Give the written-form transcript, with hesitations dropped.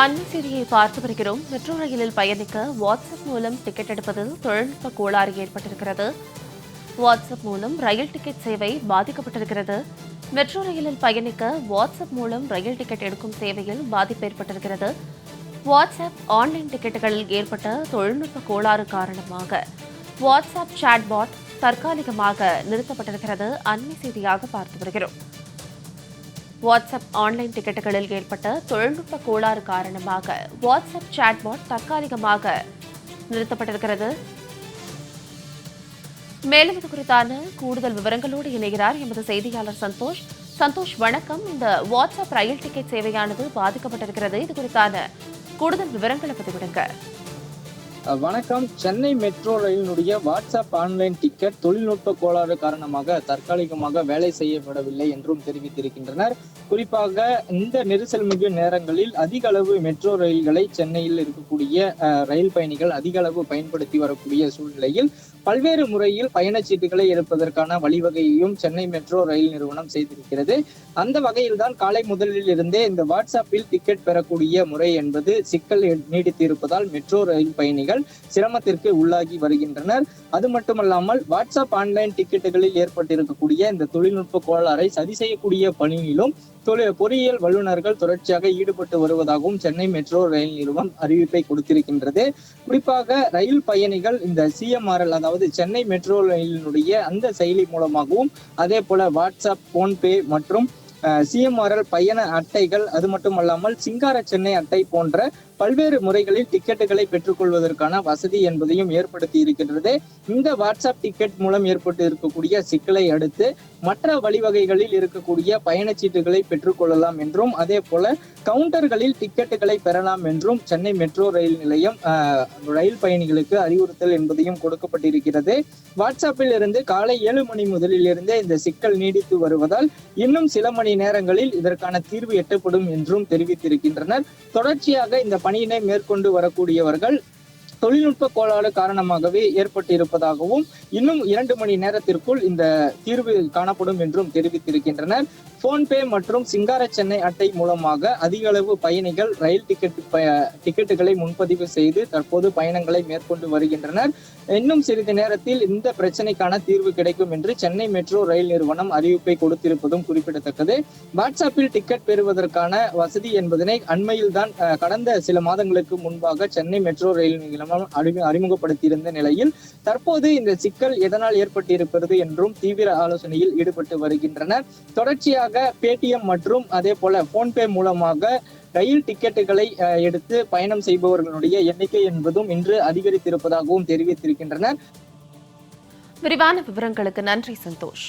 அண்மை செய்தியை பார்த்து வருகிறோம். மெட்ரோ ரயிலில் பயணிக்க வாட்ஸ்அப் மூலம் டிக்கெட் எடுப்பதில் தொழில்நுட்ப கோளாறு ஏற்பட்டிருக்கிறது. வாட்ஸ்அப் மூலம் ரயில் டிக்கெட் சேவை பாதிக்கப்பட்டிருக்கிறது. மெட்ரோ ரயிலில் பயணிக்க வாட்ஸ்அப் மூலம் ரயில் டிக்கெட் எடுக்கும் சேவையில் பாதிப்பு ஏற்பட்டிருக்கிறது. வாட்ஸ்அப் ஆன்லைன் டிக்கெட்டுகளில் ஏற்பட்ட தொழில்நுட்ப கோளாறு காரணமாக வாட்ஸ்அப் சாட்பாட் தற்காலிகமாக நிறுத்தப்பட்டிருக்கிறது. அண்மை செய்தியாக பார்த்து வருகிறோம். வாட்ஸ்அப் ஆன்லைன் டிக்கெட்டுகளில் ஏற்பட்ட தொழில்நுட்ப கோளாறு காரணமாக வாட்ஸ்அப் சாட்பாட் தற்காலிகமாக நிறுத்தப்பட்டிருக்கிறது. மேலும் இது குறித்தான கூடுதல் விவரங்களோடு இணைகிறார் எமது செய்தியாளர் சந்தோஷ். சந்தோஷ், வணக்கம். இந்த வாட்ஸ்அப் ரயில் டிக்கெட் சேவையானது பாதிக்கப்பட்டிருக்கிறது. இது குறித்தான கூடுதல் விவரங்களை பதிவிடுங்க. வணக்கம். சென்னை மெட்ரோ ரயிலினுடைய வாட்ஸ்அப் ஆன்லைன் டிக்கெட் தொழில்நுட்ப கோளாறு காரணமாக தற்காலிகமாக வேலை செய்யப்படவில்லை என்றும் தெரிவித்திருக்கின்றனர். குறிப்பாக இந்த நெரிசல் மிகு நேரங்களில் அதிக அளவு மெட்ரோ ரயில்களை சென்னையில் இருக்கக்கூடிய ரயில் பயணிகள் அதிக அளவு பயன்படுத்தி வரக்கூடிய சூழ்நிலையில் பல்வேறு முறையில் பயணச்சீட்டுகளை எடுப்பதற்கான வழிவகையையும் சென்னை மெட்ரோ ரயில் நிறுவனம் செய்திருக்கிறது. அந்த வகையில்தான் காலை முதலில் இருந்தே இந்த வாட்ஸ்அப்பில் டிக்கெட் பெறக்கூடிய முறை என்பது சிக்கல் நீடித்து இருப்பதால் மெட்ரோ ரயில் பயணிகள் சிரமத்திற்கு உள்ளாகி வருகின்றனர். அது மட்டுமல்லாமல் வாட்ஸ்அப் ஆன்லைன் டிக்கெட்டுகளில் ஏற்பட்டிருக்கக்கூடிய இந்த தொழில்நுட்ப கோளாறை சரி செய்யக்கூடிய பணியிலும் பொறியியல் வல்லுநர்கள் தொடர்ச்சியாக ஈடுபட்டு வருவதாகவும் சென்னை மெட்ரோ ரயில் நிறுவனம் அறிவிப்பை கொடுத்திருக்கின்றது. குறிப்பாக ரயில் பயணிகள் இந்த CMRL, அதாவது சென்னை மெட்ரோ ரயிலினுடைய அந்த செயலி மூலமாகவும் அதே போல வாட்ஸ்அப், போன்பே மற்றும் CMRL பயண அட்டைகள், அது மட்டுமல்லாமல் சிங்கார சென்னை அட்டை போன்ற பல்வேறு முறைகளில் டிக்கெட்டுகளை பெற்றுக்கொள்வதற்கான வசதி என்பதையும் ஏற்படுத்தி இருக்கின்றது. இந்த வாட்ஸ்அப் டிக்கெட் மூலம் ஏற்பட்டு இருக்கக்கூடிய சிக்கலை அடுத்து மற்ற வழிவகைகளில் இருக்கக்கூடிய பயணச்சீட்டுகளை பெற்றுக்கொள்ளலாம் என்றும் அதே போல கவுண்டர்களில் டிக்கெட்டுகளை பெறலாம் என்றும் சென்னை மெட்ரோ ரயில் நிலையம் ரயில் பயணிகளுக்கு அறிவுறுத்தல் என்பதையும் கொடுக்கப்பட்டிருக்கிறது. வாட்ஸ்அப்பில் இருந்து காலை 7 மணி முதலில் இருந்தே இந்த சிக்கல் நீடித்து வருவதால் இன்னும் சில மணி நேரங்களில் இதற்கான தீர்வு எட்டப்படும் என்றும் தெரிவித்திருக்கின்றனர். தொடர்ச்சியாக இந்த பணியினை மேற்கொண்டு வரக்கூடியவர்கள் தொழில்நுட்ப கோளாறு காரணமாகவே ஏற்பட்டிருப்பதாகவும் இன்னும் 2 மணி நேரத்திற்குள் இந்த தீர்வு காணப்படும் என்றும் தெரிவித்திருக்கின்றனர். போன்பே மற்றும் சிங்கார சென்னை அட்டை மூலமாக அதிக அளவு பயணிகள் ரயில் டிக்கெட்டுகளை முன்பதிவு செய்து தற்போது பயணங்களை மேற்கொண்டு வருகின்றனர். இன்னும் சிறிது நேரத்தில் இந்த பிரச்சனைக்கான தீர்வு கிடைக்கும் என்று சென்னை மெட்ரோ ரயில் நிறுவனம் அறிவிப்பை கொடுத்திருப்பதும் குறிப்பிடத்தக்கது. வாட்ஸ்அப்பில் டிக்கெட் பெறுவதற்கான வசதி என்பதனை அண்மையில் தான் கடந்த சில மாதங்களுக்கு முன்பாக சென்னை மெட்ரோ ரயில் நிறுவனம் அறிமுகப்படுத்தியிருந்த நிலையில் தற்போது இந்த சிக்கல் எதனால் ஏற்பட்டிருக்கிறது என்றும் தீவிர ஆலோசனையில் ஈடுபட்டு வருகின்றனர். தொடர்ச்சியாக பேடிஎம் மற்றும் அதே போல போன்பே மூலமாக ரயில் டிக்கெட்டுகளை எடுத்து பயணம் செய்பவர்களுடைய எண்ணிக்கை என்பதும் இன்று அதிகரித்திருப்பதாகவும் தெரிவித்திருக்கின்றனர். விரிவான விவரங்களுக்கு நன்றி சந்தோஷ்.